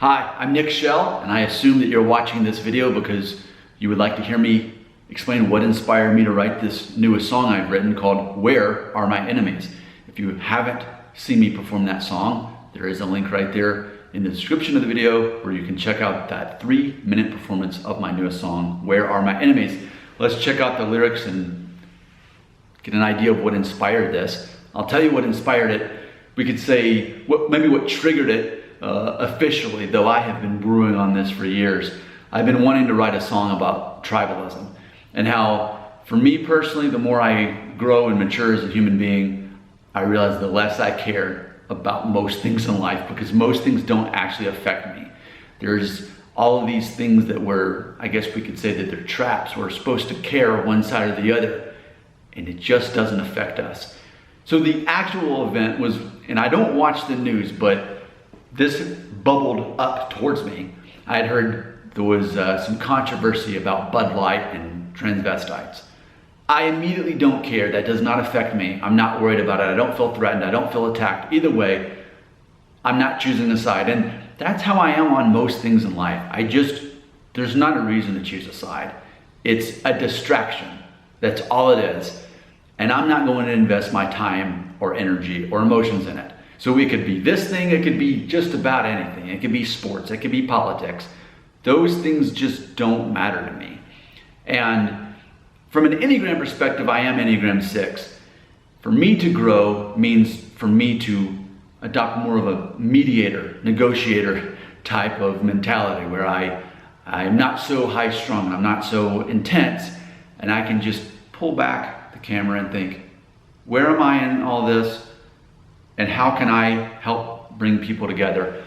Hi, I'm Nick Shell, and I assume that you're watching this video because you would like to hear me explain what inspired me to write this newest song I've written called Where Are My Enemies? If you haven't seen me perform that song, there is a link right there in the description of the video where you can check out that 3-minute performance of my newest song, Where Are My Enemies? Let's check out the lyrics and get an idea of what inspired this. I'll tell you what inspired it. We could say maybe what triggered it officially, though I have been brewing on this for years. I've been wanting to write a song about tribalism and how, for me personally, the more I grow and mature as a human being, I realize the less I care about most things in life, because most things don't actually affect me. There's all of these things that I guess we could say that they're traps. We're supposed to care one side or the other, and it just doesn't affect us. So the actual event was, and I don't watch the news, but this bubbled up towards me. I had heard there was some controversy about Bud Light and transvestites. I immediately don't care. That does not affect me. I'm not worried about it. I don't feel threatened. I don't feel attacked. Either way, I'm not choosing a side. And that's how I am on most things in life. There's not a reason to choose a side. It's a distraction. That's all it is. And I'm not going to invest my time or energy or emotions in it. So it could be this thing, it could be just about anything. It could be sports, it could be politics. Those things just don't matter to me. And from an Enneagram perspective, I am Enneagram 6. For me to grow means for me to adopt more of a mediator, negotiator type of mentality where I'm not so high strung and I'm not so intense, and I can just pull back the camera and think, where am I in all this? And how can I help bring people together?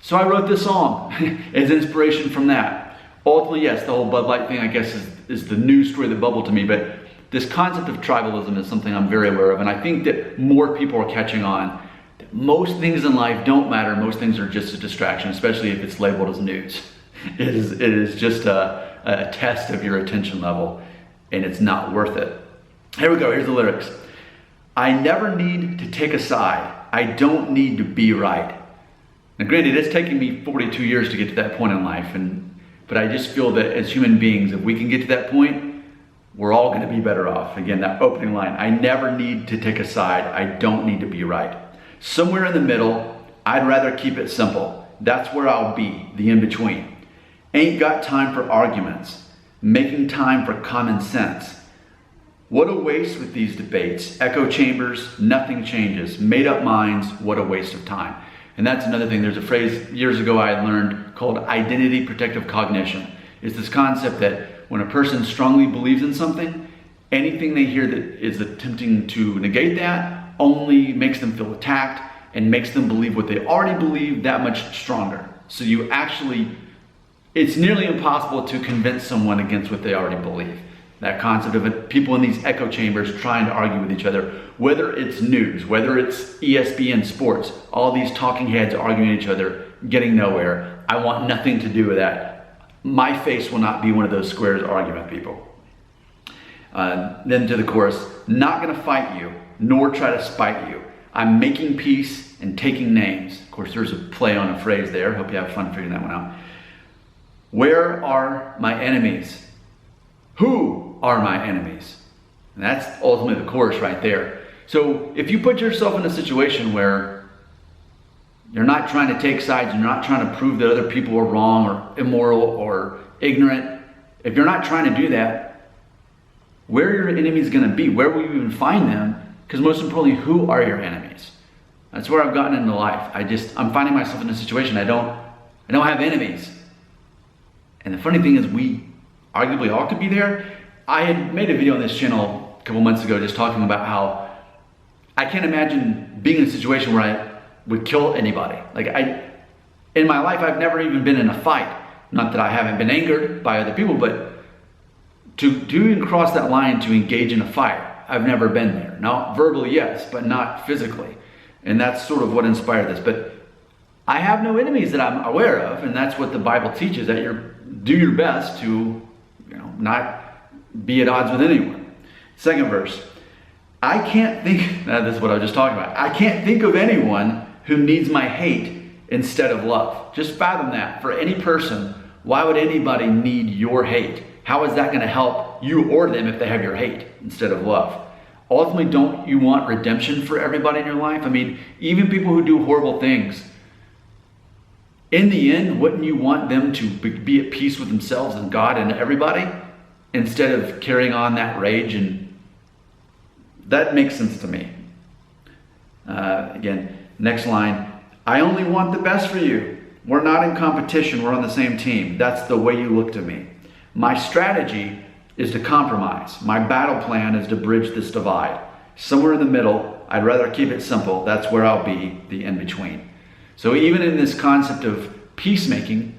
So I wrote this song as inspiration from that. Ultimately, yes, the whole Bud Light thing, I guess, is the news story that bubbled to me, but this concept of tribalism is something I'm very aware of, and I think that more people are catching on. That most things in life don't matter. Most things are just a distraction, especially if it's labeled as news. It is just a test of your attention level, and it's not worth it. Here we go, here's the lyrics. I never need to take a side. I don't need to be right. Now granted, it's taken me 42 years to get to that point in life, but I just feel that as human beings, if we can get to that point, we're all gonna be better off. Again, that opening line, I never need to take a side. I don't need to be right. Somewhere in the middle, I'd rather keep it simple. That's where I'll be, the in-between. Ain't got time for arguments. Making time for common sense. What a waste with these debates. Echo chambers, nothing changes. Made up minds, what a waste of time. And that's another thing. There's a phrase years ago I had learned called identity protective cognition. It's this concept that when a person strongly believes in something, anything they hear that is attempting to negate that only makes them feel attacked and makes them believe what they already believe that much stronger. So it's nearly impossible to convince someone against what they already believe. That concept of it, people in these echo chambers trying to argue with each other, whether it's news, whether it's ESPN sports, all these talking heads arguing with each other, getting nowhere. I want nothing to do with that. My face will not be one of those squares argument people. Then to the chorus, not gonna fight you, nor try to spite you. I'm making peace and taking names. Of course, there's a play on a phrase there. Hope you have fun figuring that one out. Where are my enemies? Who are my enemies? And that's ultimately the chorus right there. So if you put yourself in a situation where you're not trying to take sides, you're not trying to prove that other people are wrong or immoral or ignorant, if you're not trying to do that, where are your enemies going to be? Where will you even find them? Because most importantly, who are your enemies? That's where I've gotten into life. I'm finding myself in a situation I don't have enemies. And the funny thing is, we arguably all could be there. I had made a video on this channel a couple months ago just talking about how I can't imagine being in a situation where I would kill anybody. In my life, I've never even been in a fight. Not that I haven't been angered by other people, but to even cross that line to engage in a fight, I've never been there. Now, verbally, yes, but not physically. And that's sort of what inspired this. But I have no enemies that I'm aware of, and that's what the Bible teaches, that do your best to not be at odds with anyone. Second verse, this is what I was just talking about. I can't think of anyone who needs my hate instead of love. Just fathom that. For any person, why would anybody need your hate? How is that going to help you or them if they have your hate instead of love? Ultimately, don't you want redemption for everybody in your life? I mean, even people who do horrible things, in the end, wouldn't you want them to be at peace with themselves and God and everybody instead of carrying on that rage? And that makes sense to me. Again, next line, I only want the best for you. We're not in competition. We're on the same team. That's the way you look to me. My strategy is to compromise. My battle plan is to bridge this divide. Somewhere in the middle, I'd rather keep it simple. That's where I'll be, the in-between. So even in this concept of peacemaking,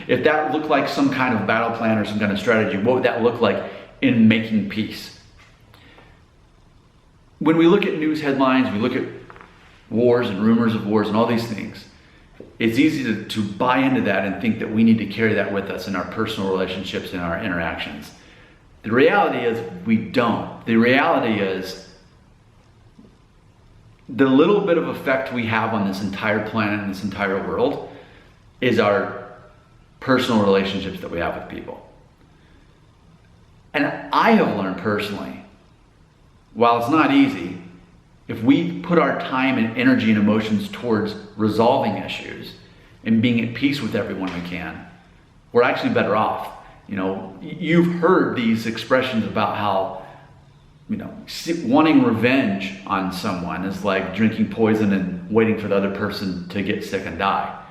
if that looked like some kind of battle plan or some kind of strategy, what would that look like in making peace? When we look at news headlines, we look at wars and rumors of wars and all these things, it's easy to buy into that and think that we need to carry that with us in our personal relationships and our interactions. The reality is we don't. The reality is the little bit of effect we have on this entire planet and this entire world is our personal relationships that we have with people. And I have learned personally, while it's not easy, if we put our time and energy and emotions towards resolving issues and being at peace with everyone we can, we're actually better off. You know, you've heard these expressions about how, you know, wanting revenge on someone is like drinking poison and waiting for the other person to get sick and die.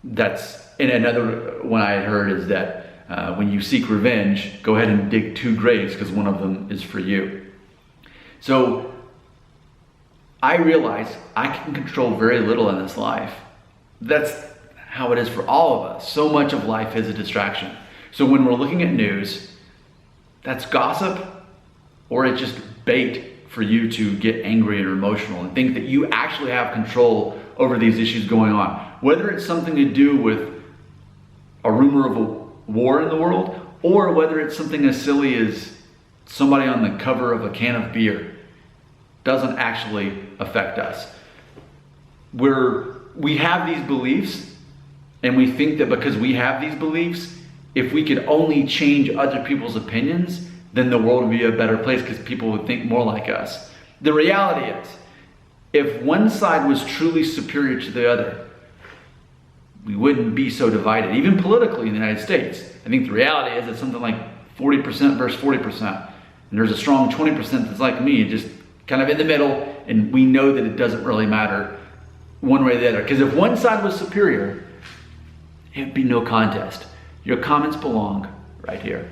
And another one I had heard is that when you seek revenge, go ahead and dig 2 graves because one of them is for you. So I realize I can control very little in this life. That's how it is for all of us. So much of life is a distraction. So when we're looking at news, that's gossip, or it's just bait for you to get angry or emotional and think that you actually have control over these issues going on. Whether it's something to do with a rumor of a war in the world, or whether it's something as silly as somebody on the cover of a can of beer, doesn't actually affect us. We have these beliefs, and we think that because we have these beliefs, if we could only change other people's opinions, then the world would be a better place because people would think more like us. The reality is, if one side was truly superior to the other, we wouldn't be so divided, even politically in the United States. I think the reality is it's something like 40% versus 40%. And there's a strong 20% that's like me, just kind of in the middle, and we know that it doesn't really matter one way or the other. Because if one side was superior, it'd be no contest. Your comments belong right here.